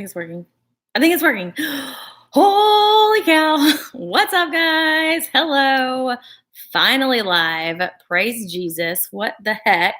It's working. I think it's working. Holy cow. What's up, guys? Hello. Finally live. Praise Jesus. What the heck?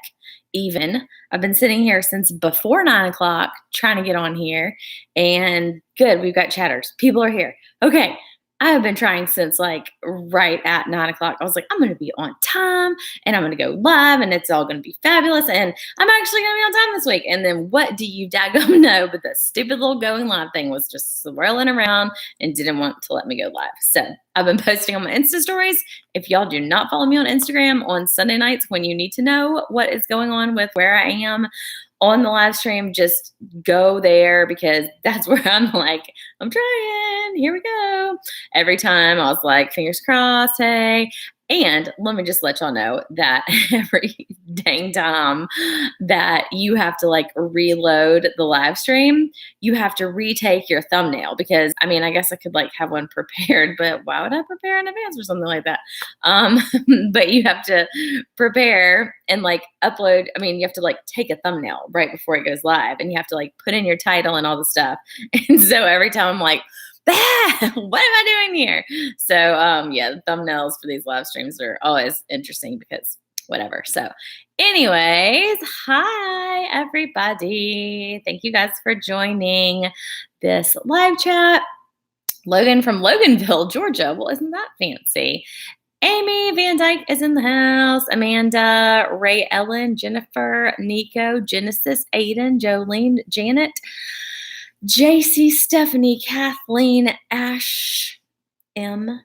Even. I've been sitting here since before 9 o'clock trying to get on here. And good, we've got chatters. People are here. Okay. I have been trying since like right at 9 o'clock. I was like, I'm going to be on time and I'm going to go live and it's all going to be fabulous. And I'm actually going to be on time this week. And then what do you daggum know? But the stupid little going live thing was just swirling around and didn't want to let me go live. So I've been posting on my Insta stories. If y'all do not follow me on Instagram on Sunday nights when you need to know what is going on with where I am on the live stream, just go there because that's where I'm like, I'm trying. Here we go. Every time I was like, fingers crossed, hey. And let me just let y'all know that every dang time that you have to like reload the live stream, you have to retake your thumbnail because I mean, I guess I could like have one prepared, but why would I prepare in advance or something like that? But you have to prepare and like upload. I mean, you have to like take a thumbnail right before it goes live and you have to like put in your title and all the stuff. And so every time I'm like, what am I doing here? So yeah, the thumbnails for these live streams are always interesting because whatever. So anyways, hi everybody. Thank you guys for joining this live chat. Logan from Loganville, Georgia. Well, isn't that fancy? Amy Van Dyke is in the house. Amanda, Ray Ellen, Jennifer, Nico, Genesis, Aiden, Jolene, Janet, JC, Stephanie, Kathleen, Ash, M.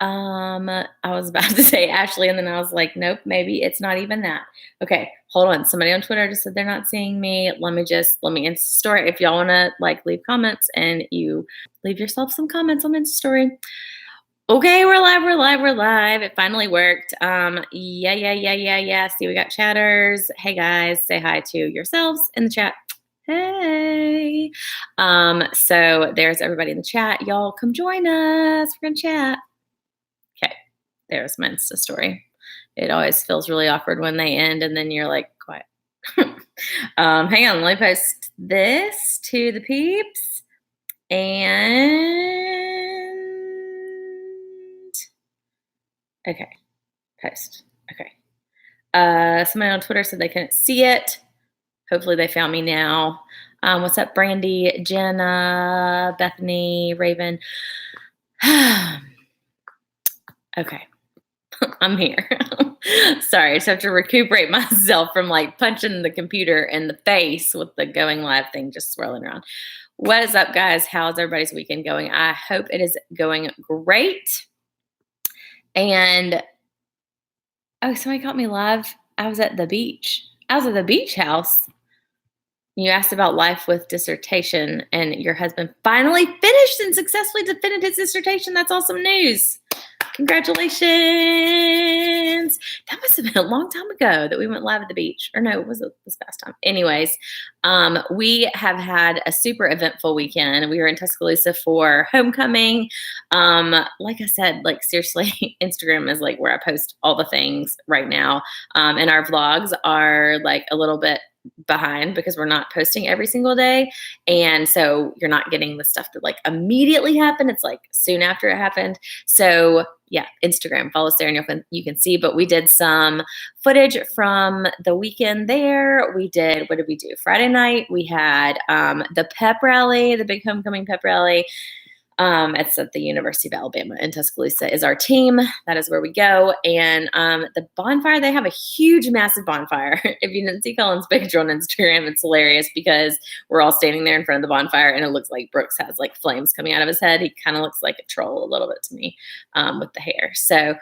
I was about to say Ashley, and then I was like, nope, maybe it's not even that. Okay, hold on. Somebody on Twitter just said they're not seeing me. Let me Insta story. If y'all want to like leave comments and you leave yourself some comments on Insta story. Okay, we're live. It finally worked. Yeah. See, we got chatters. Hey guys, say hi to yourselves in the chat. Hey. So there's everybody in the chat. Y'all come join us. We're gonna chat. Okay, there's my Insta story. It always feels really awkward when they end and then you're like, quiet. Hang on, let me post this to the peeps. And okay, post. Okay. Somebody on Twitter said they couldn't see it. Hopefully they found me now. What's up, Brandy, Jenna, Bethany, Raven? Okay, I'm here. Sorry, I just have to recuperate myself from like punching the computer in the face with the going live thing just swirling around. What is up, guys? How's everybody's weekend going? I hope it is going great. And, oh, somebody caught me live. I was at the beach. I was at the beach house. You asked about life with dissertation, and your husband finally finished and successfully defended his dissertation. That's awesome news. Congratulations. That must have been a long time ago that we went live at the beach. Or no, it was this past time. Anyways, we have had a super eventful weekend. We were in Tuscaloosa for homecoming. Like I said, like seriously, Instagram is like where I post all the things right now. And our vlogs are like a little bit behind because we're not posting every single day. And so you're not getting the stuff that like immediately happened. It's like soon after it happened. So yeah, Instagram, follow us there and you can see, but we did some footage from the weekend there. What did we do? Friday night, we had the pep rally, the big homecoming pep rally. It's at the University of Alabama in Tuscaloosa is our team. That is where we go. And the bonfire, they have a huge, massive bonfire. If you didn't see Colin's picture on Instagram, it's hilarious because we're all standing there in front of the bonfire and it looks like Brooks has like flames coming out of his head. He kind of looks like a troll a little bit to me with the hair. So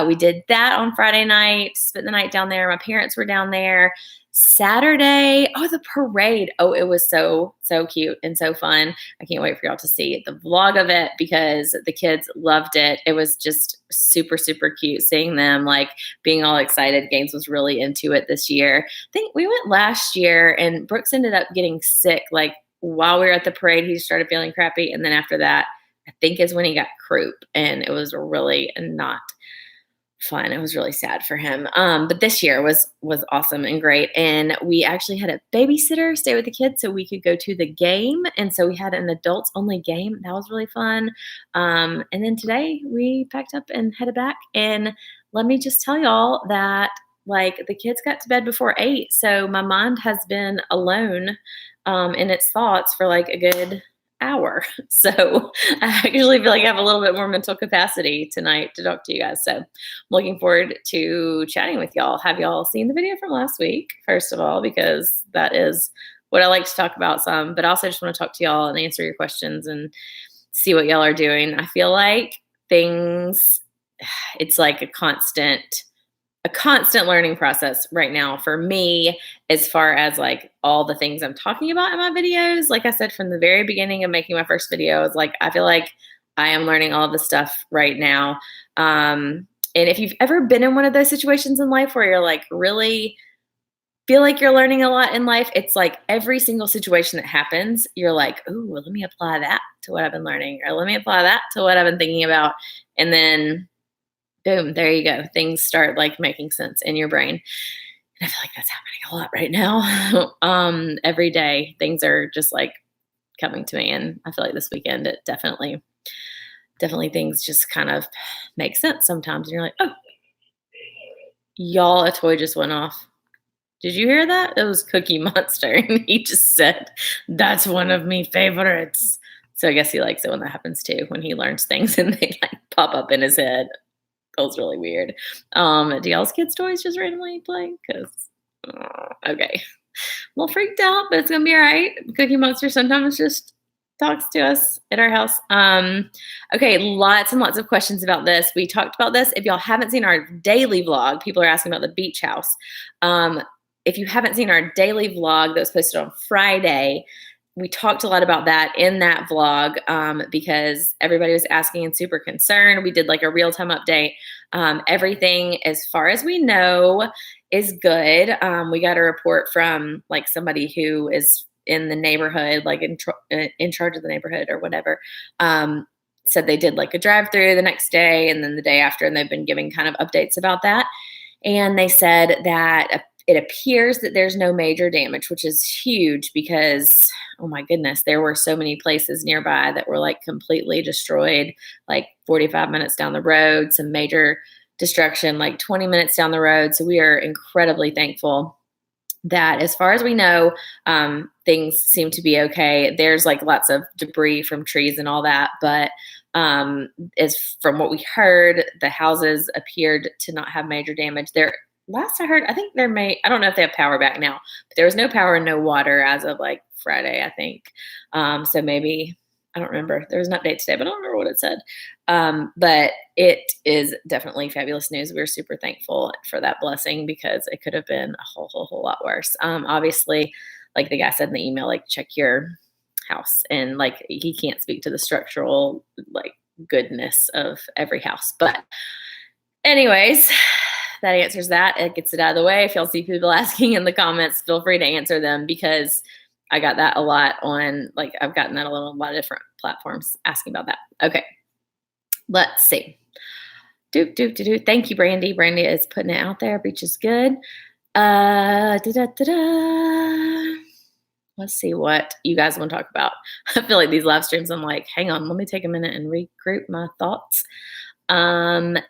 we did that on Friday night, spent the night down there. My parents were down there. Saturday, the parade. It was so cute and so fun. I can't wait for y'all to see the vlog of it because the kids loved it. It was just super, super cute seeing them like being all excited. Gaines was really into it this year. I think we went last year and Brooks ended up getting sick. Like while we were at the parade, he started feeling crappy. And then after that, I think is when he got croup and it was really not fun. It was really sad for him. But this year was awesome and great. And we actually had a babysitter stay with the kids so we could go to the game. And so we had an adults only game. That was really fun. And then today we packed up and headed back. And let me just tell y'all that like the kids got to bed before 8. So my mind has been alone in its thoughts for like a good hour. So I actually feel like I have a little bit more mental capacity tonight to talk to you guys. So I'm looking forward to chatting with y'all. Have y'all seen the video from last week, first of all, because that is what I like to talk about some, but I also just want to talk to y'all and answer your questions and see what y'all are doing. I feel like it's like a constant learning process right now for me as far as like all the things I'm talking about in my videos. Like I said, from the very beginning of making my first video, it's like, I feel like I am learning all this stuff right now. And if you've ever been in one of those situations in life where you're like really feel like you're learning a lot in life, it's like every single situation that happens, you're like, ooh, well, let me apply that to what I've been learning, or let me apply that to what I've been thinking about. And then boom, there you go. Things start like making sense in your brain. And I feel like that's happening a lot right now. Every day things are just like coming to me. And I feel like this weekend, it definitely things just kind of make sense sometimes. And you're like, oh, y'all, a toy just went off. Did you hear that? It was Cookie Monster. And he just said, that's one of me favorites. So I guess he likes it when that happens too, when he learns things and they like pop up in his head. Feels really weird. Do y'all's kids' toys just randomly play? Because, okay. I'm a little freaked out, but it's going to be all right. Cookie Monster sometimes just talks to us at our house. Okay, lots and lots of questions about this. We talked about this. If y'all haven't seen our daily vlog, people are asking about the beach house. If you haven't seen our daily vlog that was posted on Friday, we talked a lot about that in that vlog because everybody was asking and super concerned. We did like a real-time update. Everything, as far as we know, is good. We got a report from like somebody who is in the neighborhood, like in charge of the neighborhood or whatever. Said they did like a drive-through the next day and then the day after, and they've been giving kind of updates about that. And they said that it appears that there's no major damage, which is huge because, oh my goodness, there were so many places nearby that were like completely destroyed, like 45 minutes down the road, some major destruction, like 20 minutes down the road. So we are incredibly thankful that as far as we know, things seem to be okay. There's like lots of debris from trees and all that, but as from what we heard, the houses appeared to not have major damage. Last I heard, I think I don't know if they have power back now, but there was no power and no water as of like Friday, I think. So maybe, I don't remember. There was an update today, but I don't remember what it said. But it is definitely fabulous news. We're super thankful for that blessing because it could have been a whole lot worse. Obviously, like the guy said in the email, like check your house, and like he can't speak to the structural like goodness of every house. But anyways, that answers that. It gets it out of the way. If y'all see people asking in the comments, feel free to answer them because I got that a lot on, like, I've gotten that a lot of different platforms asking about that. Okay, let's see. Thank you, Brandy. Brandy is putting it out there. Beach is good. Let's see what you guys want to talk about. I feel like these live streams, I'm like, hang on, let me take a minute and regroup my thoughts. And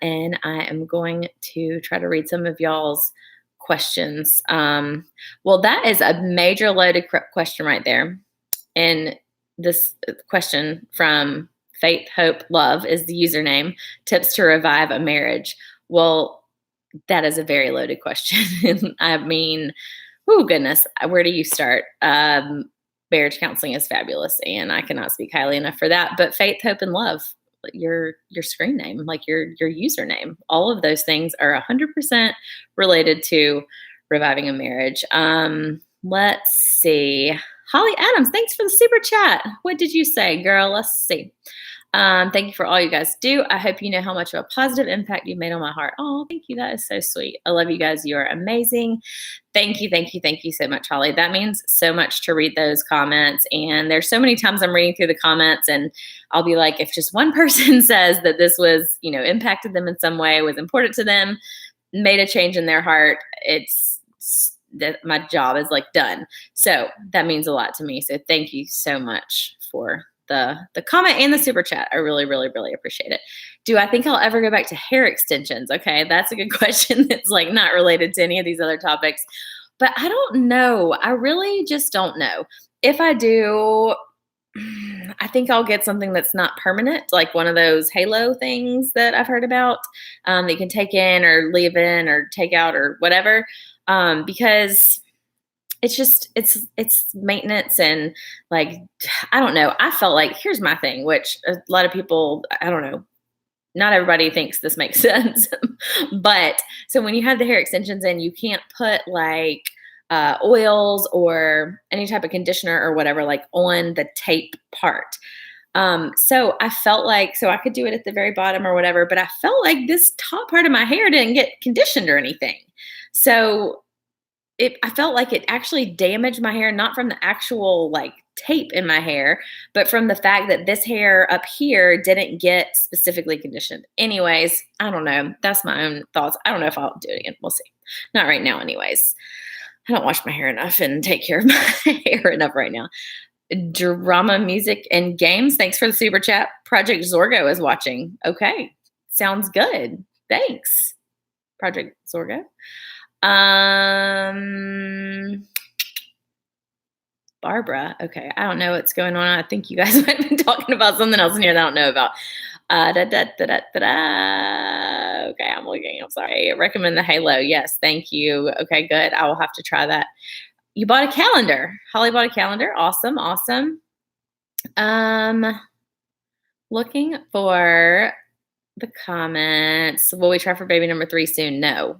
I am going to try to read some of y'all's questions. Well, that is a major loaded question right there. And this question from Faith, Hope, Love is the username. Tips to revive a marriage. Well, that is a very loaded question. I mean, oh goodness, where do you start? Marriage counseling is fabulous, and I cannot speak highly enough for that. But Faith, Hope, and Love, your screen name, like your username, all of those things are 100% related to reviving a marriage. Let's see. Holly Adams, thanks for the super chat. What did you say, girl? Let's see. Thank you for all you guys do. I hope you know how much of a positive impact you've made on my heart. Oh, thank you. That is so sweet. I love you guys. You are amazing. Thank you, thank you, thank you so much, Holly. That means so much to read those comments. And there's so many times I'm reading through the comments and I'll be like, if just one person says that this was, impacted them in some way, was important to them, made a change in their heart, it's that my job is like done. So that means a lot to me. So thank you so much for the comment and the super chat. I really, really, really appreciate it. Do I think I'll ever go back to hair extensions? Okay, that's a good question. That's like not related to any of these other topics, but I don't know. I really just don't know. If I do, I think I'll get something that's not permanent, like one of those halo things that I've heard about, that you can take in or leave in or take out or whatever, because it's maintenance and like, I don't know. I felt like, here's my thing, which a lot of people, I don't know, not everybody thinks this makes sense. But so when you have the hair extensions in, you can't put like oils or any type of conditioner or whatever, like on the tape part. So I felt like, so I could do it at the very bottom or whatever, but I felt like this top part of my hair didn't get conditioned or anything. So I felt like it actually damaged my hair, not from the actual like tape in my hair, but from the fact that this hair up here didn't get specifically conditioned. Anyways, I don't know. That's my own thoughts. I don't know if I'll do it again. We'll see. Not right now, anyways. I don't wash my hair enough and take care of my hair enough right now. Drama, music, and games. Thanks for the super chat. Project Zorgo is watching. Okay. Sounds good. Thanks, Project Zorgo. Barbara. Okay. I don't know what's going on. I think you guys might have been talking about something else in here that I don't know about. Okay, I'm looking. I'm sorry. I recommend the halo. Yes, thank you. Okay, good. I will have to try that. You bought a calendar. Holly bought a calendar. Awesome, awesome. Looking for the comments. Will we try for baby number 3 soon? No.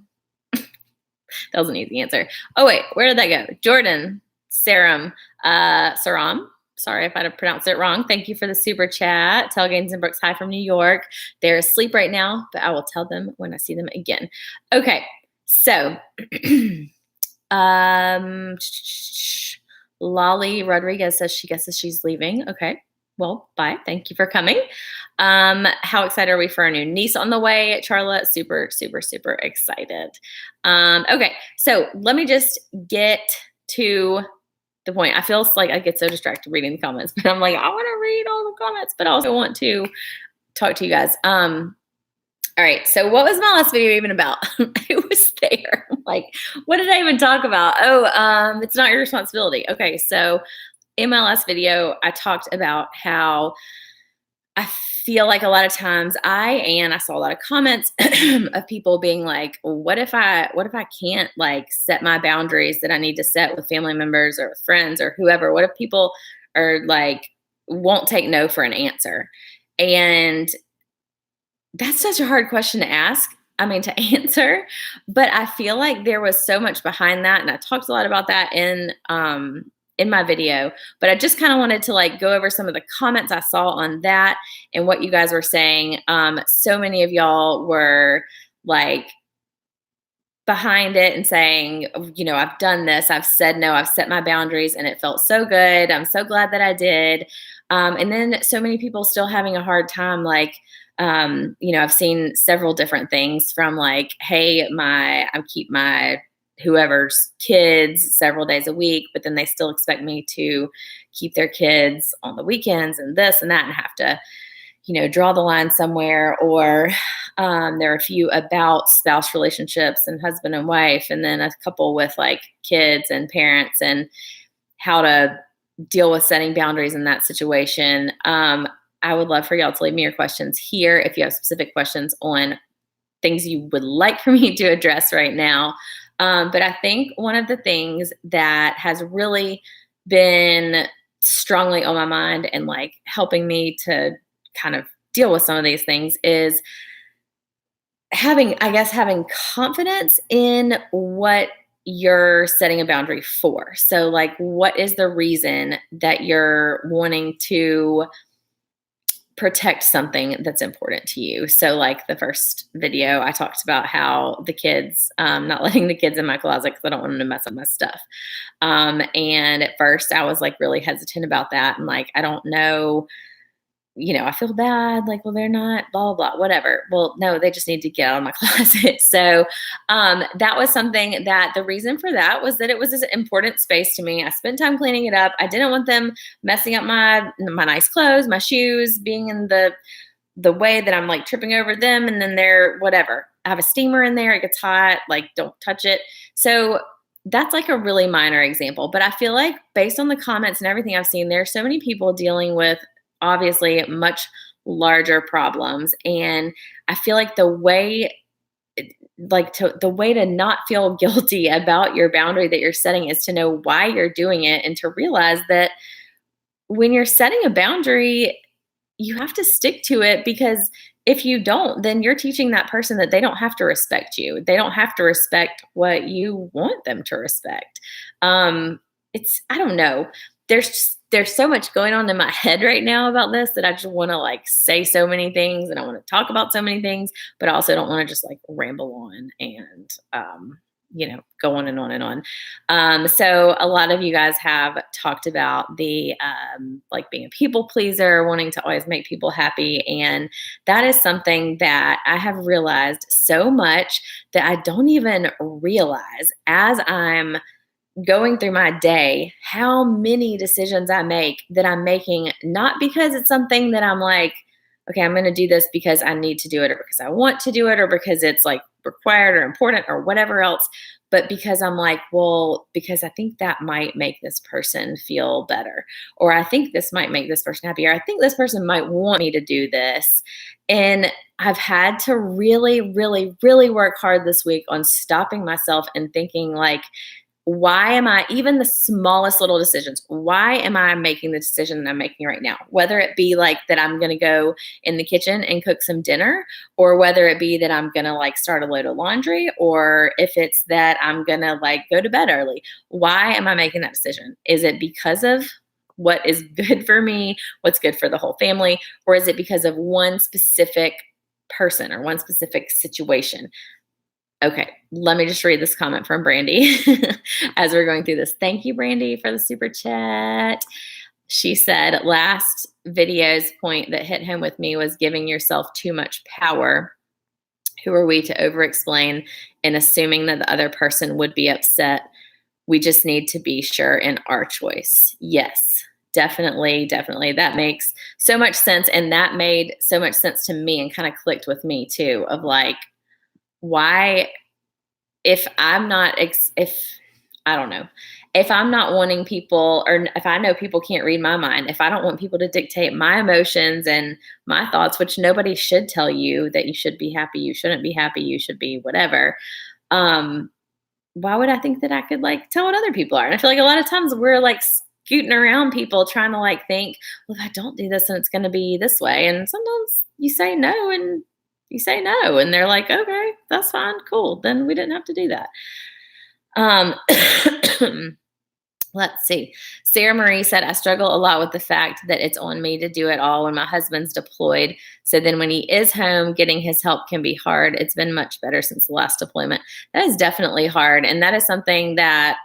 That was an easy answer. Oh, wait. Where did that go? Jordan Saram. Sorry if I pronounced it wrong. Thank you for the super chat. Tell Gaines and Brooks hi from New York. They're asleep right now, but I will tell them when I see them again. Okay. So, Lolly Rodriguez says she guesses she's leaving. Okay. Well, bye. Thank you for coming. How excited are we for our new niece on the way, Charlotte? Super, super, super excited. Okay, so let me just get to the point. I feel like I get so distracted reading the comments, but I'm like, I want to read all the comments, but I also want to talk to you guys. All right, so what was my last video even about? It was there. Like, what did I even talk about? Oh, it's not your responsibility. Okay, so in my last video, I talked about how I feel like a lot of times I saw a lot of comments of people being like, what if I can't like set my boundaries that I need to set with family members or with friends or whoever? What if people are like, won't take no for an answer? And that's such a hard question to ask. I mean, to answer, but I feel like there was so much behind that. And I talked a lot about that in my video, but I just kind of wanted to like go over some of the comments I saw on that and what you guys were saying. So many of y'all were like behind it and saying, I've done this, I've said no, I've set my boundaries and it felt so good. I'm so glad that I did. And then so many people still having a hard time, like, I've seen several different things from like, hey, I keep my whoever's kids several days a week, but then they still expect me to keep their kids on the weekends and this and that and have to, draw the line somewhere. Or there are a few about spouse relationships and husband and wife, and then a couple with like kids and parents and how to deal with setting boundaries in that situation. I would love for y'all to leave me your questions here if you have specific questions on things you would like for me to address right now. But I think one of the things that has really been strongly on my mind and like helping me to kind of deal with some of these things is having confidence in what you're setting a boundary for. So like, what is the reason that you're wanting to protect something that's important to you. So like the first video, I talked about how the kids, not letting the kids in my closet because I don't want them to mess up my stuff. And at first I was like really hesitant about that. And like, I don't know, I feel bad, like, well, they're not blah, blah, blah, whatever. Well, no, they just need to get out of my closet. So that was something that the reason for that was that it was an important space to me. I spent time cleaning it up. I didn't want them messing up my nice clothes, my shoes, being in the way that I'm like tripping over them. And then they're whatever. I have a steamer in there. It gets hot. Like, don't touch it. So that's like a really minor example. But I feel like based on the comments and everything I've seen, there are so many people dealing with obviously much larger problems. And I feel like the way to not feel guilty about your boundary that you're setting is to know why you're doing it and to realize that when you're setting a boundary, you have to stick to it, because if you don't, then you're teaching that person that they don't have to respect you. They don't have to respect what you want them to respect. I don't know. There's so much going on in my head right now about this that I just want to like say so many things and I want to talk about so many things, but I also don't want to just like ramble on and, go on and on and on. So a lot of you guys have talked about the, like being a people pleaser, wanting to always make people happy. And that is something that I have realized so much that I don't even realize as I'm going through my day, how many decisions I make that I'm making, not because it's something that I'm like, okay, I'm going to do this because I need to do it or because I want to do it or because it's like required or important or whatever else, but because I'm like, well, because I think that might make this person feel better, or I think this might make this person happy, or I think this person might want me to do this. And I've had to really, really, really work hard this week on stopping myself and thinking like, why am I, even the smallest little decisions, why am I making the decision that I'm making right now? Whether it be like that I'm going to go in the kitchen and cook some dinner, or whether it be that I'm going to like start a load of laundry, or if it's that I'm going to like go to bed early. Why am I making that decision? Is it because of what is good for me, what's good for the whole family, or is it because of one specific person or one specific situation? Okay, let me just read this comment from Brandy as we're going through this. Thank you, Brandy, for the super chat. She said, last video's point that hit home with me was giving yourself too much power. Who are we to over-explain and assuming that the other person would be upset? We just need to be sure in our choice. Yes, definitely, definitely. That makes so much sense. And that made so much sense to me and kind of clicked with me too, of like, why, if I'm not, I don't know, if I'm not wanting people, or if I know people can't read my mind, if I don't want people to dictate my emotions and my thoughts, which nobody should tell you that you should be happy, you shouldn't be happy, you should be whatever. Why would I think that I could like tell what other people are? And I feel like a lot of times we're like scooting around people trying to like think, well, if I don't do this, then it's going to be this way. And sometimes you say no and you say no, and they're like, okay, that's fine, cool. Then we didn't have to do that. Let's see. Sarah Marie said, I struggle a lot with the fact that it's on me to do it all when my husband's deployed. So then when he is home, getting his help can be hard. It's been much better since the last deployment. That is definitely hard. And that is something that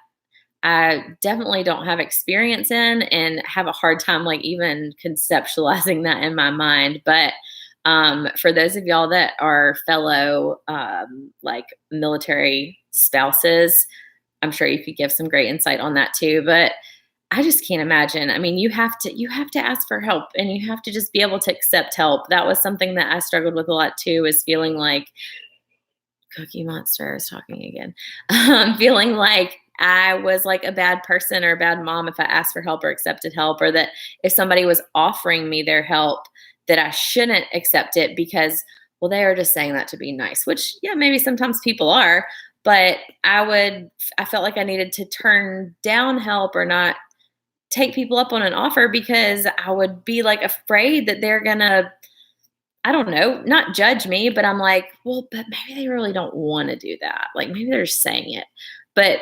I definitely don't have experience in and have a hard time like even conceptualizing that in my mind. But for those of y'all that are fellow like military spouses, I'm sure you could give some great insight on that too. But I just can't imagine. I mean, you have to ask for help, and you have to just be able to accept help. That was something that I struggled with a lot too, is feeling like Cookie Monster is talking again. Feeling like I was like a bad person or a bad mom if I asked for help or accepted help, or that if somebody was offering me their help, that I shouldn't accept it because, well, they are just saying that to be nice, which, yeah, maybe sometimes people are, but I felt like I needed to turn down help or not take people up on an offer because I would be like afraid that they're gonna, I don't know, not judge me, but I'm like, well, but maybe they really don't want to do that. Like maybe they're just saying it, but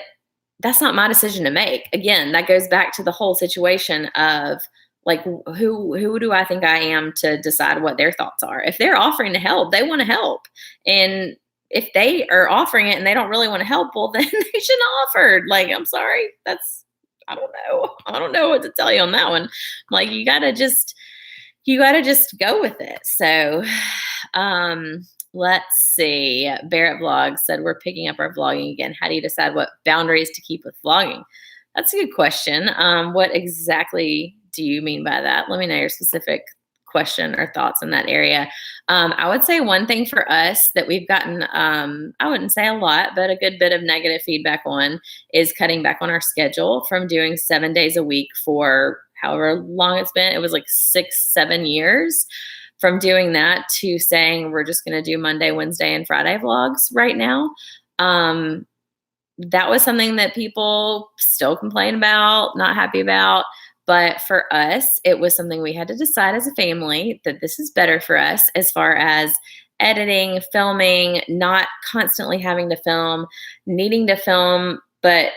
that's not my decision to make. Again, that goes back to the whole situation of Like, who do I think I am to decide what their thoughts are? If they're offering to help, they want to help. And if they are offering it and they don't really want to help, well, then they shouldn't have offered. Like, I'm sorry. I don't know. I don't know what to tell you on that one. Like, you gotta just go with it. So, let's see. Barrett Vlog said, we're picking up our vlogging again. How do you decide what boundaries to keep with vlogging? That's a good question. What exactly do you mean by that? Let me know your specific question or thoughts in that area. I would say one thing for us that we've gotten, I wouldn't say a lot, but a good bit of negative feedback on is cutting back on our schedule from doing 7 days a week for however long it's been. It was like 6-7 years from doing that to saying we're just going to do Monday, Wednesday, and Friday vlogs right now. That was something that people still complain about, not happy about. But for us, it was something we had to decide as a family that this is better for us as far as editing, filming, not constantly having to film, needing to film, but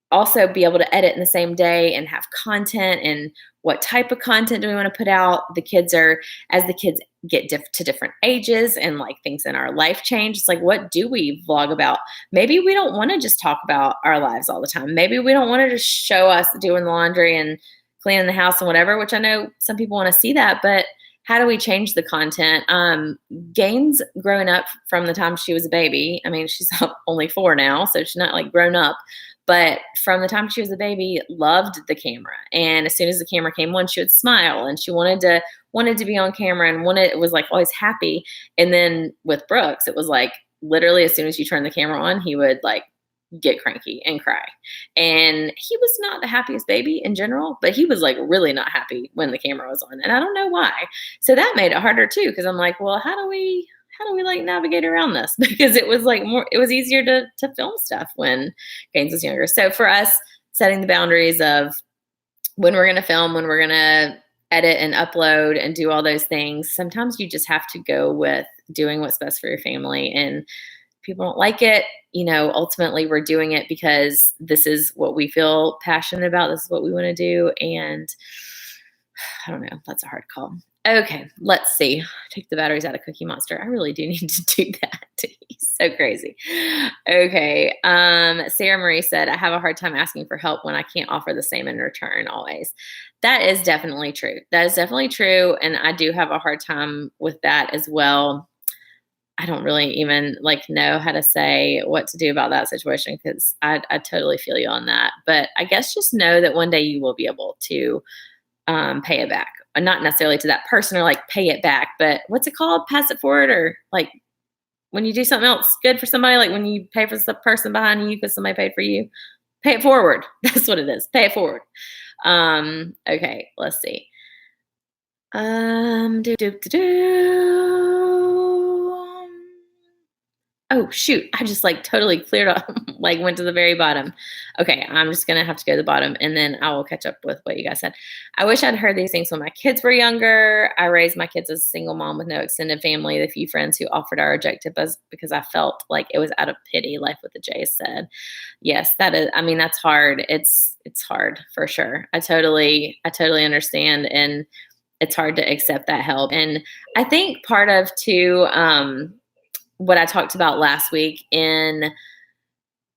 also be able to edit in the same day and have content. And what type of content do we want to put out? As the kids get to different ages and like things in our life change, it's like, what do we vlog about? Maybe we don't want to just talk about our lives all the time. Maybe we don't want to just show us doing laundry and cleaning the house and whatever, which I know some people want to see that, but how do we change the content? Gaines growing up from the time she was a baby, I mean, she's only 4 now, so she's not like grown up. But from the time she was a baby, loved the camera. And as soon as the camera came on, she would smile and she wanted to be on camera and was like always happy. And then with Brooks, it was like literally as soon as you turn the camera on, he would like get cranky and cry. And he was not the happiest baby in general, but he was like really not happy when the camera was on. And I don't know why. So that made it harder too, because I'm like, well, how do we like navigate around this? Because it was like it was easier to film stuff when Gaines was younger. So for us, setting the boundaries of when we're going to film, when we're going to edit and upload and do all those things, sometimes you just have to go with doing what's best for your family. And people don't like it. Ultimately we're doing it because this is what we feel passionate about. This is what we want to do. And I don't know. That's a hard call. Okay, let's see. Take the batteries out of Cookie Monster. I really do need to do that. He's so crazy. Okay. Sarah Marie said, I have a hard time asking for help when I can't offer the same in return always. That is definitely true. And I do have a hard time with that as well. I don't really even know how to say what to do about that situation because I totally feel you on that. But I guess just know that one day you will be able to pay it back. Not necessarily to that person or pay it back, but what's it called? Pass it forward, or when you do something else good for somebody, like when you pay for the person behind you because somebody paid for you, pay it forward. That's what it is. Pay it forward. Okay, let's see. Oh, shoot. I just totally cleared up, went to the very bottom. Okay. I'm just going to have to go to the bottom and then I will catch up with what you guys said. I wish I'd heard these things when my kids were younger. I raised my kids as a single mom with no extended family. The few friends who offered are rejected because I felt like it was out of pity, Life with the J said. Yes, that is. I mean, that's hard. It's hard for sure. I totally understand. And it's hard to accept that help. And I think part of too, what I talked about last week in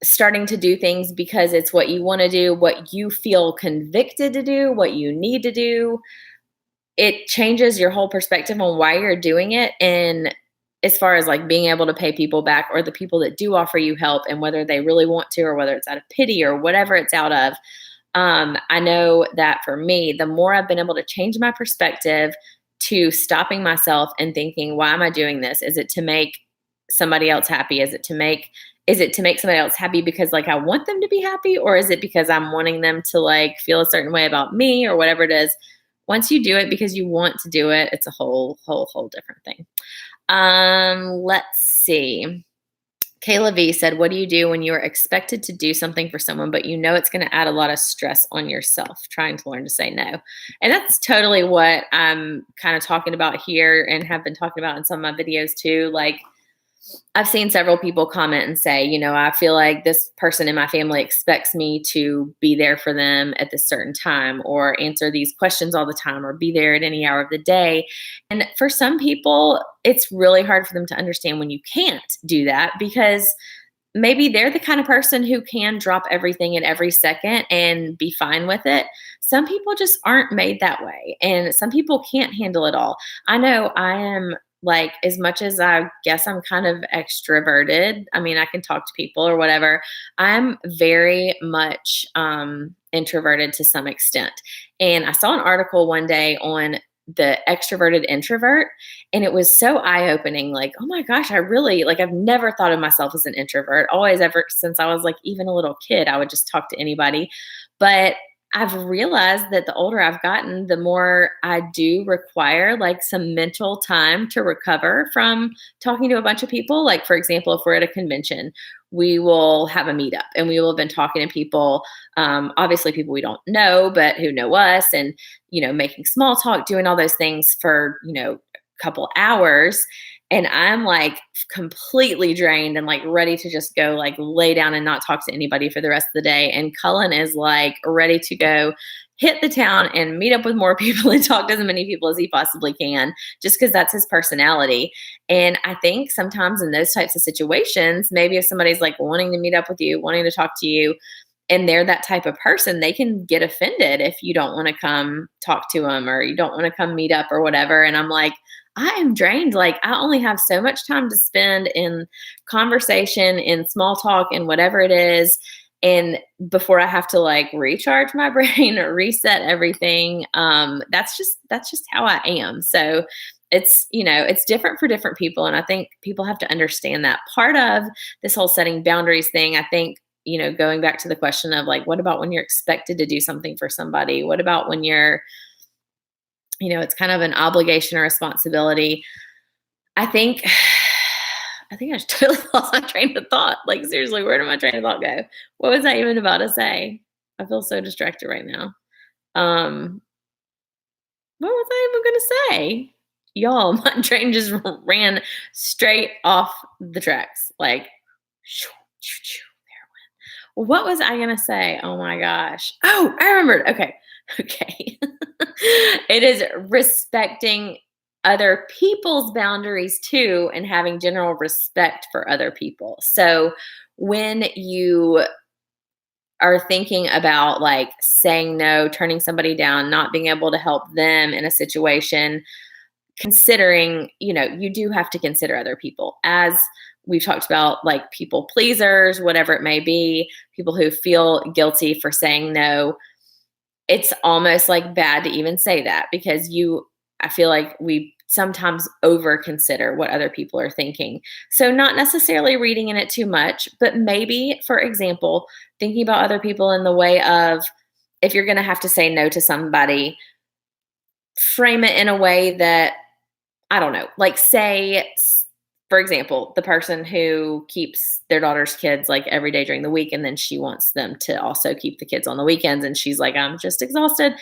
starting to do things because it's what you want to do, what you feel convicted to do, what you need to do. It changes your whole perspective on why you're doing it. And as far as being able to pay people back or the people that do offer you help and whether they really want to or whether it's out of pity or whatever it's out of. I know that for me, the more I've been able to change my perspective to stopping myself and thinking, why am I doing this? Is it to make somebody else happy? Is it to make somebody else happy because I want them to be happy? Or is it because I'm wanting them to feel a certain way about me or whatever it is? Once you do it because you want to do it, it's a whole different thing. Let's see. Kayla V said, what do you do when you are expected to do something for someone, but you know it's going to add a lot of stress on yourself? Trying to learn to say no. And that's totally what I'm kind of talking about here and have been talking about in some of my videos too. I've seen several people comment and say, I feel like this person in my family expects me to be there for them at this certain time or answer these questions all the time or be there at any hour of the day. And for some people, it's really hard for them to understand when you can't do that because maybe they're the kind of person who can drop everything at every second and be fine with it. Some people just aren't made that way, and some people can't handle it all. I know I am like, as much as I guess I'm kind of extroverted, I mean, I can talk to people or whatever, I'm very much introverted to some extent. And I saw an article one day on the extroverted introvert, and it was so eye-opening, like, oh my gosh, I really like, I've never thought of myself as an introvert. Always, ever since I was like even a little kid, I would just talk to anybody. But I've realized that the older I've gotten, the more I do require like some mental time to recover from talking to a bunch of people. Like, for example, if we're at a convention, we will have a meetup and we will have been talking to people, obviously people we don't know, but who know us, and, making small talk, doing all those things for, a couple hours. And I'm like completely drained and like ready to just go like lay down and not talk to anybody for the rest of the day. And Cullen is like ready to go hit the town and meet up with more people and talk to as many people as he possibly can, just because that's his personality. And I think sometimes in those types of situations, maybe if somebody's like wanting to meet up with you, wanting to talk to you, and they're that type of person, they can get offended if you don't want to come talk to them or you don't want to come meet up or whatever. And I'm like, I am drained. Like, I only have so much time to spend in conversation, in small talk, and whatever it is. And before I have to like recharge my brain or reset everything, that's just how I am. So it's different for different people. And I think people have to understand that part of this whole setting boundaries thing. I think, going back to the question of like, what about when you're expected to do something for somebody? What about when you're, it's kind of an obligation or responsibility. I think I just totally lost my train of thought. Like, seriously, where did my train of thought go? What was I even about to say? I feel so distracted right now. What was I even gonna say? Y'all, my train just ran straight off the tracks. Like, shoo, shoo, shoo, there it went. What was I gonna say? Oh my gosh. Oh, I remembered. Okay. Okay. It is respecting other people's boundaries too, and having general respect for other people. So when you are thinking about like saying no, turning somebody down, not being able to help them in a situation, considering, you do have to consider other people, as we've talked about, like people pleasers, whatever it may be, people who feel guilty for saying no. It's almost like bad to even say that because I feel like we sometimes over consider what other people are thinking. So not necessarily reading in it too much, but maybe, for example, thinking about other people in the way of, if you're going to have to say no to somebody, frame it in a way that, I don't know, like say, for example, the person who keeps their daughter's kids like every day during the week, and then she wants them to also keep the kids on the weekends. And she's like, I'm just exhausted.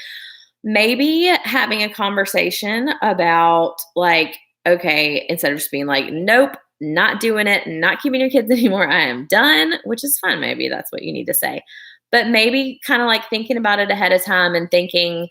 Maybe having a conversation about like, okay, instead of just being like, nope, not doing it, not keeping your kids anymore, I am done, which is fine. Maybe that's what you need to say. But maybe kind of like thinking about it ahead of time and thinking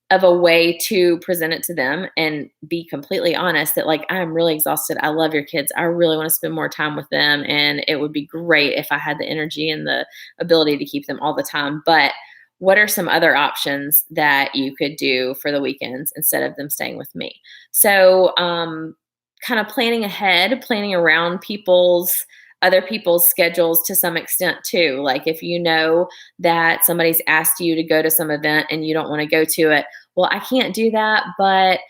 of a way to present it to them and be completely honest that like, I'm really exhausted. I love your kids. I really want to spend more time with them. And it would be great if I had the energy and the ability to keep them all the time. But what are some other options that you could do for the weekends instead of them staying with me? So, kind of planning ahead, planning around other people's schedules to some extent too. Like if you know that somebody's asked you to go to some event and you don't want to go to it, well, I can't do that, but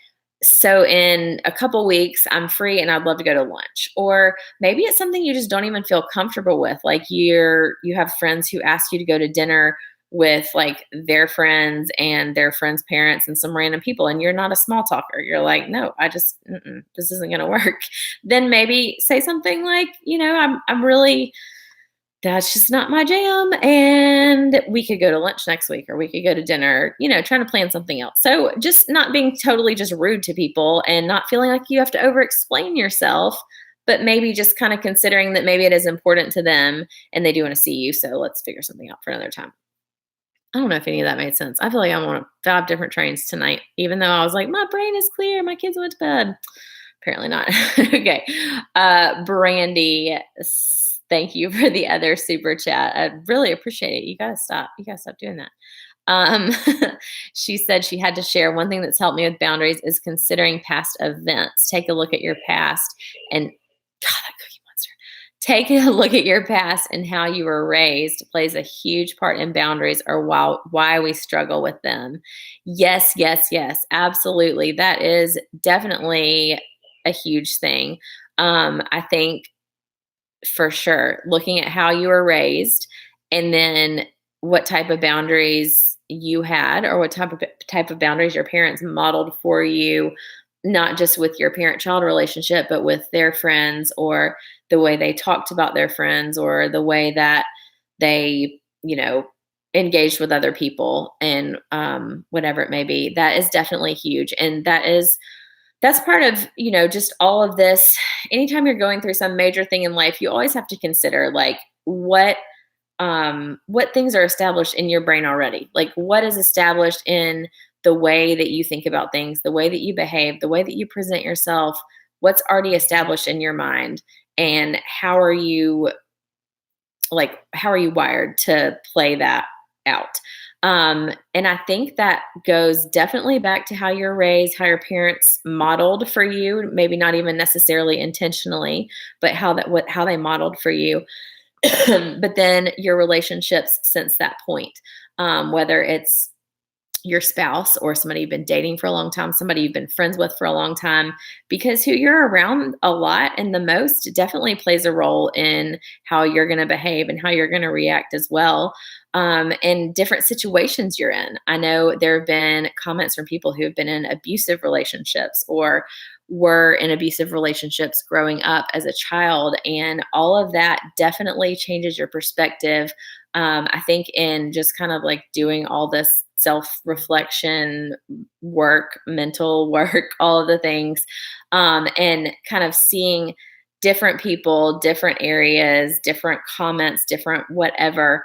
so in a couple weeks I'm free and I'd love to go to lunch. Or maybe it's something you just don't even feel comfortable with. Like you have friends who ask you to go to dinner with like their friends and their friends' parents and some random people, and you're not a small talker. You're like, no, this isn't going to work. Then maybe say something like, I'm really, that's just not my jam. And we could go to lunch next week, or we could go to dinner, trying to plan something else. So just not being totally just rude to people and not feeling like you have to over explain yourself, but maybe just kind of considering that maybe it is important to them and they do want to see you. So let's figure something out for another time. I don't know if any of that made sense. I feel like I'm on 5 different trains tonight, even though I was like, my brain is clear. My kids went to bed. Apparently not. Okay. Brandy, thank you for the other super chat. I really appreciate it. You gotta stop. You gotta stop doing that. Um, she said she had to share one thing that's helped me with boundaries is considering past events. Take a look at your past and God, that Cookie Monster. Take a look at your past and how you were raised plays a huge part in boundaries or why we struggle with them. Yes, yes, yes, absolutely. That is definitely a huge thing. I think for sure looking at how you were raised and then what type of boundaries you had or what type of boundaries your parents modeled for you, not just with your parent-child relationship but with their friends, or the way they talked about their friends, or the way that they engaged with other people, and whatever it may be. That is definitely huge, and that's part of just all of this. Anytime you're going through some major thing in life, you always have to consider like what things are established in your brain already, like what is established in the way that you think about things, the way that you behave, the way that you present yourself, what's already established in your mind, and how are you wired to play that out. And I think that goes definitely back to how you're raised, how your parents modeled for you, maybe not even necessarily intentionally, but how they modeled for you. But then your relationships since that point, whether it's your spouse or somebody you've been dating for a long time, somebody you've been friends with for a long time, because who you're around a lot and the most definitely plays a role in how you're going to behave and how you're going to react as well. And different situations you're in. I know there have been comments from people who have been in abusive relationships or were in abusive relationships growing up as a child. And all of that definitely changes your perspective. I think in just kind of like doing all this self-reflection work, mental work, all of the things, and kind of seeing different people, different areas, different comments, different whatever.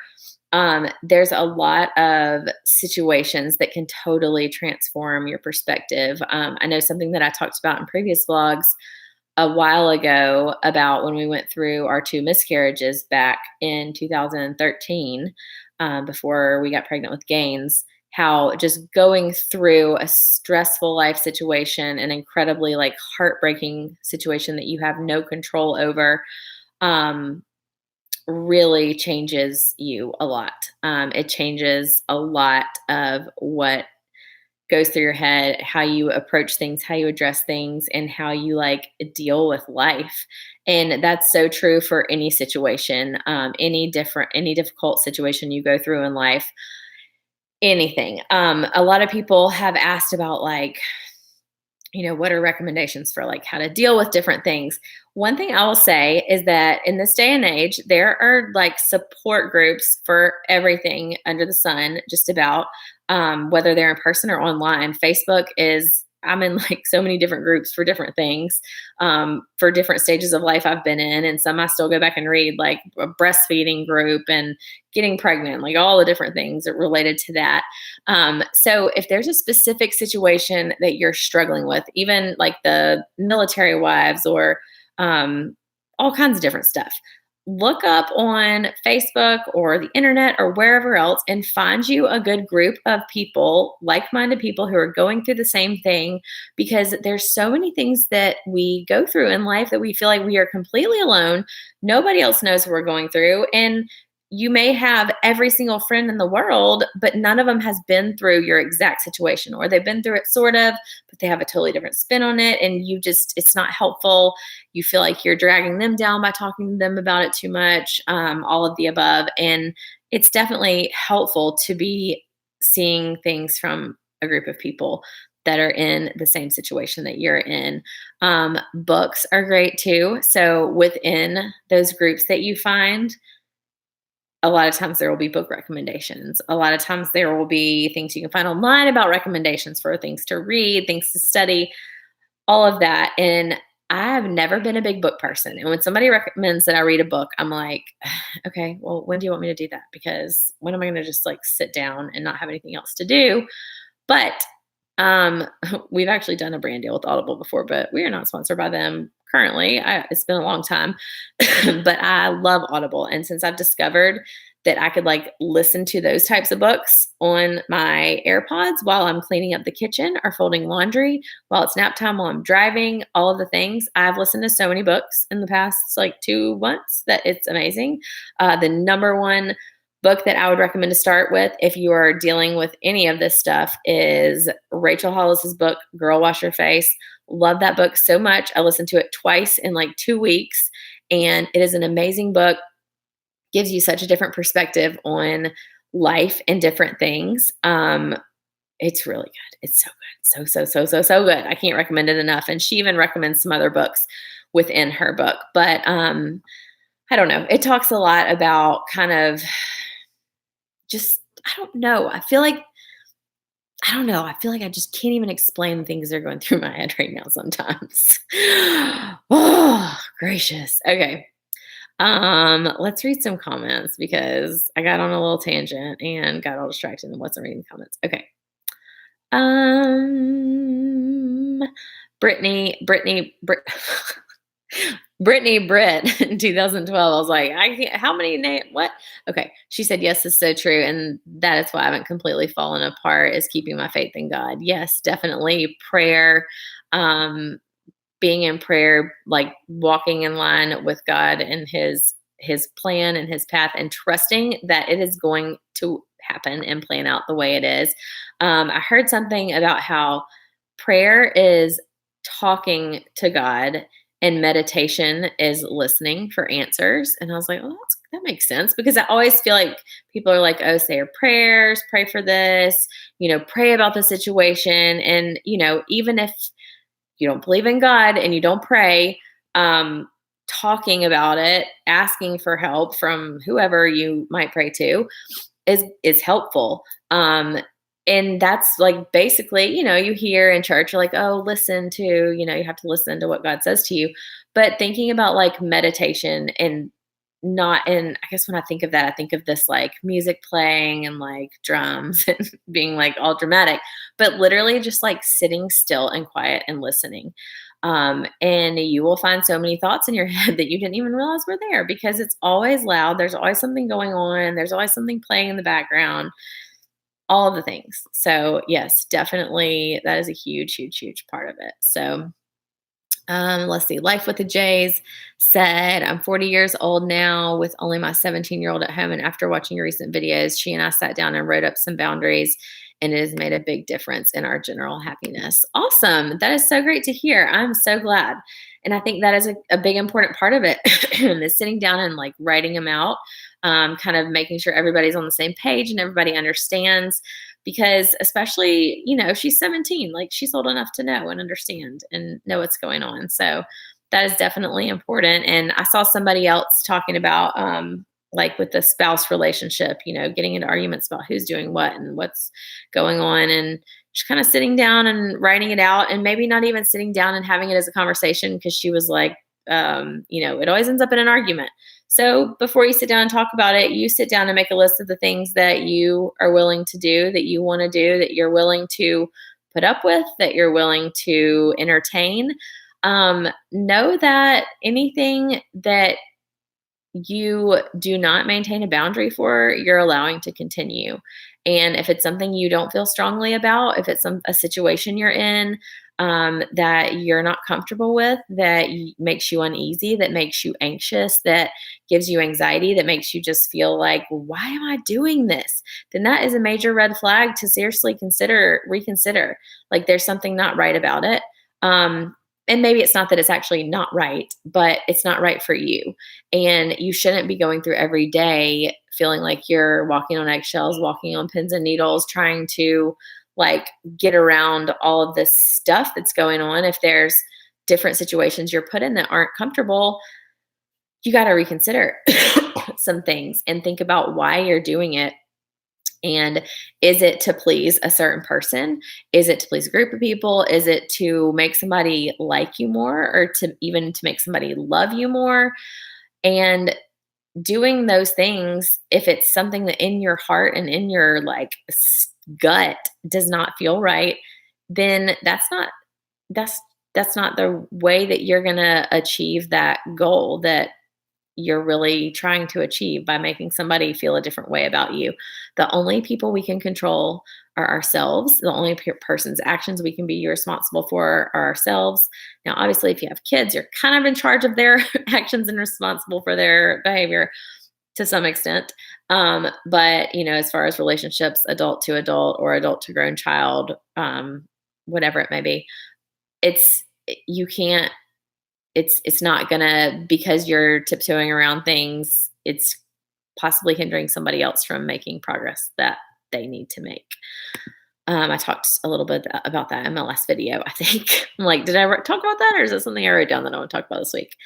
There's a lot of situations that can totally transform your perspective. I know something that I talked about in previous vlogs a while ago about when we went through our 2 miscarriages back in 2013, before we got pregnant with Gaines, how just going through a stressful life situation, an incredibly like heartbreaking situation that you have no control over, really changes you a lot. It changes a lot of what goes through your head, how you approach things, how you address things, and how you like deal with life. And that's so true for any situation, any difficult situation you go through in life, anything. A lot of people have asked about like, what are recommendations for like how to deal with different things? One thing I will say is that in this day and age, there are like support groups for everything under the sun, just about, whether they're in person or online. I'm in like so many different groups for different things, for different stages of life I've been in. And some I still go back and read, like a breastfeeding group and getting pregnant, like all the different things related to that. So if there's a specific situation that you're struggling with, even like the military wives or all kinds of different stuff, look up on Facebook or the internet or wherever else and find you a good group of people, like-minded people who are going through the same thing, because there's so many things that we go through in life that we feel like we are completely alone. Nobody else knows what we're going through. And you may have every single friend in the world, but none of them has been through your exact situation, or they've been through it sort of, but they have a totally different spin on it. And it's not helpful. You feel like you're dragging them down by talking to them about it too much, all of the above. And it's definitely helpful to be seeing things from a group of people that are in the same situation that you're in. Books are great too. So within those groups that you find, a lot of times there will be book recommendations. A lot of times there will be things you can find online about recommendations for things to read, things to study, all of that. And I've never been a big book person, and when somebody recommends that I read a book, I'm like, "Okay, well, when do you want me to do that? Because when am I gonna just, like, sit down and not have anything else to do?" But, um, we've actually done a brand deal with Audible before, but we are not sponsored by them currently. It's been a long time, but I love Audible, and since I've discovered that I could, like, listen to those types of books on my AirPods while I'm cleaning up the kitchen or folding laundry, while it's nap time, while I'm driving, all of the things. I've listened to so many books in the past, like, 2 months that it's amazing. The number one book that I would recommend to start with if you are dealing with any of this stuff is Rachel Hollis's book, Girl Wash Your Face. Love that book so much. I listened to it twice in like 2 weeks, and it is an amazing book. Gives you such a different perspective on life and different things. It's really good. It's so good. So good. I can't recommend it enough. And she even recommends some other books within her book. But I don't know. It talks a lot about kind of just, I don't know. I don't know. I feel like I just can't even explain the things that are going through my head right now sometimes. Oh, gracious. Okay. Let's read some comments because I got on a little tangent and got all distracted and wasn't reading the comments. Okay. Um, Brittany, Brittany Britt in 2012. I was like, I can't, how many name, what? Okay. She said, yes, it's so true. And that is why I haven't completely fallen apart is keeping my faith in God. Yes, definitely prayer. Being in prayer, like walking in line with God and his plan and his path and trusting that it is going to happen and plan out the way it is. I heard something about how prayer is talking to God and meditation is listening for answers. And I was like, oh, that makes sense because I always feel like people are like, oh, say your prayers, pray for this, pray about the situation. And, even if you don't believe in God and you don't pray, talking about it, asking for help from whoever you might pray to is helpful. And that's like basically, you hear in church, you're like, oh, listen to, you have to listen to what God says to you. But thinking about like meditation and not in, I guess when I think of that, I think of this like music playing and like drums and being like all dramatic, but literally just like sitting still and quiet and listening. And you will find so many thoughts in your head that you didn't even realize were there because it's always loud. There's always something going on. There's always something playing in the background, all of the things. So yes, definitely that is a huge, huge, huge part of it. So let's see. Life with the Jays said, I'm 40 years old now with only my 17-year-old at home. And after watching your recent videos, she and I sat down and wrote up some boundaries, and it has made a big difference in our general happiness. Awesome. That is so great to hear. I'm so glad. And I think that is a big important part of it is sitting down and like writing them out, kind of making sure everybody's on the same page and everybody understands. Because especially, she's 17, like she's old enough to know and understand and know what's going on. So that is definitely important. And I saw somebody else talking about, like with the spouse relationship, getting into arguments about who's doing what and what's going on and just kind of sitting down and writing it out and maybe not even sitting down and having it as a conversation because she was like, it always ends up in an argument. So before you sit down and talk about it, you sit down and make a list of the things that you are willing to do, that you want to do, that you're willing to put up with, that you're willing to entertain. Know that anything that you do not maintain a boundary for, you're allowing to continue. And if it's something you don't feel strongly about, if it's a situation you're in that you're not comfortable with, that makes you uneasy, that makes you anxious, that gives you anxiety, that makes you just feel like, why am I doing this? Then that is a major red flag to seriously reconsider. Like there's something not right about it. And maybe it's not that it's actually not right, but it's not right for you. And you shouldn't be going through every day feeling like you're walking on eggshells, walking on pins and needles, trying to like get around all of this stuff that's going on. If there's different situations you're put in that aren't comfortable, you got to reconsider some things and think about why you're doing it And is it to please a certain person? Is it to please a group of people? Is it to make somebody like you more, or to even to make somebody love you more? And doing those things, if it's something that in your heart and in your like gut does not feel right, then that's that's not the way that you're going to achieve that goal that you're really trying to achieve by making somebody feel a different way about you. The only people we can control are ourselves. The only person's actions we can be responsible for are ourselves. Now, obviously, if you have kids, you're kind of in charge of their actions and responsible for their behavior to some extent. But, as far as relationships, adult to adult or adult to grown child, whatever it may be, it's, you can't it's not gonna, because you're tiptoeing around things, it's possibly hindering somebody else from making progress that they need to make. I talked a little bit about that in my last video, I think. I'm like, did I talk about that, or is that something I wrote down that I want to talk about this week?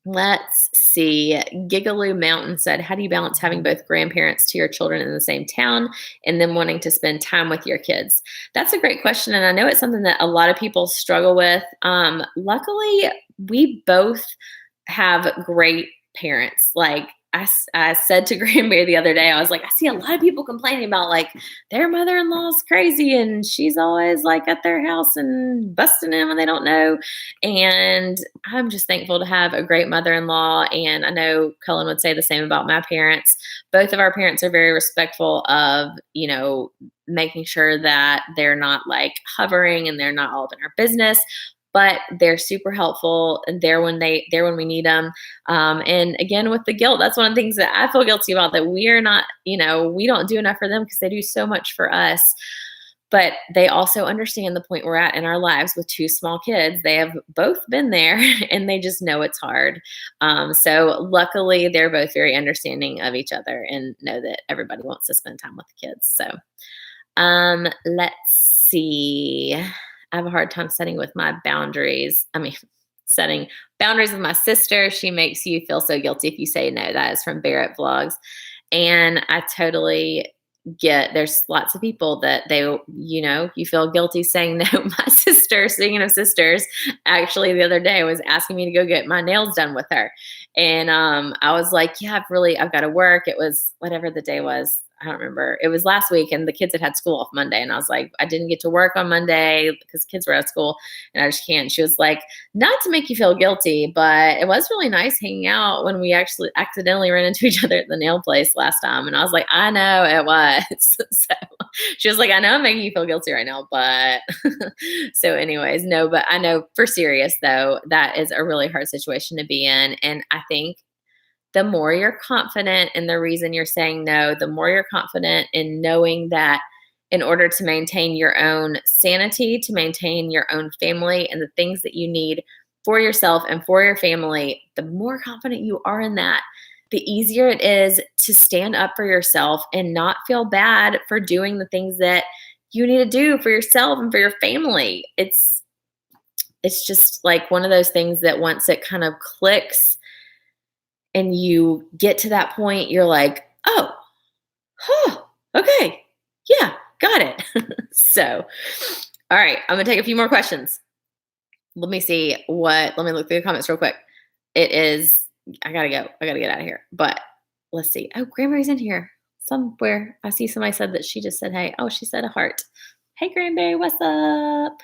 Let's see. Gigaloo Mountain said, how do you balance having both grandparents to your children in the same town and then wanting to spend time with your kids? That's a great question. And I know it's something that a lot of people struggle with. Luckily, we both have great parents. Like I said to Granberry the other day, I was like, I see a lot of people complaining about like their mother-in-law's crazy and she's always like at their house and busting in when they don't know. And I'm just thankful to have a great mother-in-law. And I know Cullen would say the same about my parents. Both of our parents are very respectful of, making sure that they're not like hovering and they're not all up in our business. But they're super helpful and they're when we need them. And again, with the guilt, that's one of the things that I feel guilty about, that we are not, we don't do enough for them because they do so much for us. But they also understand the point we're at in our lives with two small kids. They have both been there and they just know it's hard. So luckily, they're both very understanding of each other and know that everybody wants to spend time with the kids. So let's see. I have a hard time setting boundaries with my sister. She makes you feel so guilty if you say no. That is from Barrett Vlogs. And I totally get, there's lots of people that you feel guilty saying no. My sister, speaking of sisters, actually the other day was asking me to go get my nails done with her. And I was like, yeah, I've got to work. It was whatever the day was. I don't remember. It was last week and the kids had school off Monday. And I was like, I didn't get to work on Monday because kids were at school and I just can't. She was like, not to make you feel guilty, but it was really nice hanging out when we actually accidentally ran into each other at the nail place last time. And I was like, I know it was. So she was like, I know I'm making you feel guilty right now, but so anyways, no, but I know for serious though, that is a really hard situation to be in. And I think the more you're confident in the reason you're saying no, the more you're confident in knowing that in order to maintain your own sanity, to maintain your own family and the things that you need for yourself and for your family, the more confident you are in that, the easier it is to stand up for yourself and not feel bad for doing the things that you need to do for yourself and for your family. It's just like one of those things that once it kind of clicks, and you get to that point, you're like, oh, okay, yeah, got it. So, all right, I'm gonna take a few more questions. Let me look through the comments real quick. I gotta go. I gotta get out of here. But let's see. Oh, Granberry's in here somewhere. I see somebody said that she just said, hey. Oh, she said a heart. Hey, Granberry, what's up?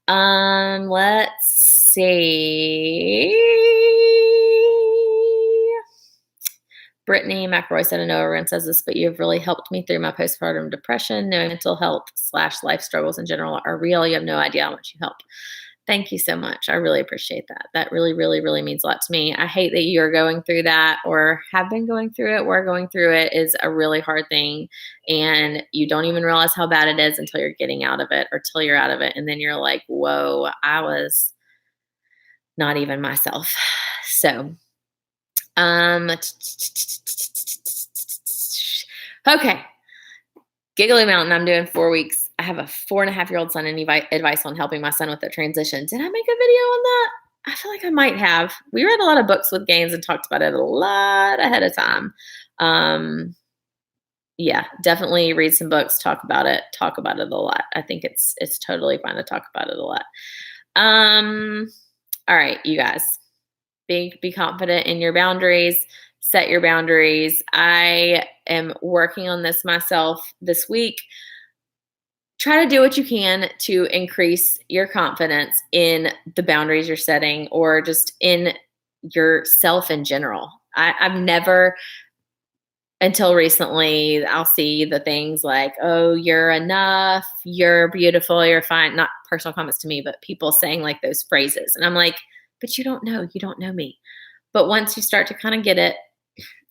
Let's see. Brittany McRoy said, I know everyone says this, but you've really helped me through my postpartum depression. Knowing mental health / life struggles in general are real. You have no idea how much you help. Thank you so much. I really appreciate that. That really, really, really means a lot to me. I hate that you're going through that or have been going through it. We're going through it is a really hard thing. And you don't even realize how bad it is until you're getting out of it or till you're out of it. And then you're like, whoa, I was not even myself. So, okay. Giggly Mountain, I'm doing 4 weeks. I have a 4.5-year-old son. Any advice on helping my son with the transition? Did I make a video on that? I feel like I might have. We read a lot of books with games and talked about it a lot ahead of time. Yeah, definitely read some books, talk about it a lot. I think it's totally fine to talk about it a lot. Um, all right, you guys. Be confident in your boundaries, set your boundaries. I am working on this myself this week. Try to do what you can to increase your confidence in the boundaries you're setting or just in yourself in general. I've never, until recently, I'll see the things like, oh, you're enough, you're beautiful, you're fine. Not personal comments to me, but people saying like those phrases. And I'm like, but you don't know me. But once you start to kind of get it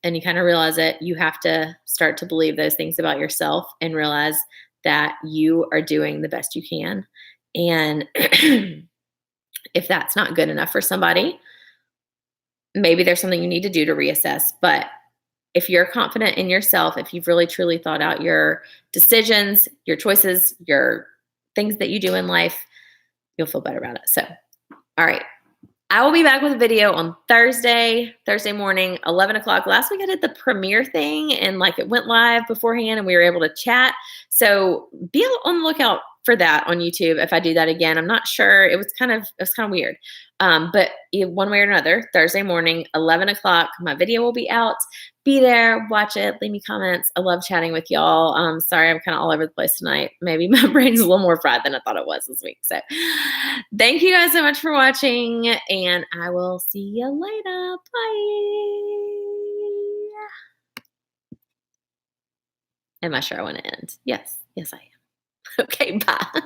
and you kind of realize it, you have to start to believe those things about yourself and realize that you are doing the best you can. And if that's not good enough for somebody, maybe there's something you need to do to reassess. But if you're confident in yourself, if you've really truly thought out your decisions, your choices, your things that you do in life, you'll feel better about it. So, all right. I will be back with a video on Thursday morning, 11 o'clock. Last week I did the premiere thing and like it went live beforehand and we were able to chat. So be on the lookout for that on YouTube if I do that again. I'm not sure. It was kind of weird. But one way or another, Thursday morning, 11 o'clock, my video will be out. Be there, watch it, leave me comments. I love chatting with y'all. Sorry, I'm kind of all over the place tonight. Maybe my brain's a little more fried than I thought it was this week. So thank you guys so much for watching, and I will see you later. Bye. Am I sure I want to end? Yes. Yes, I am. Okay, bye.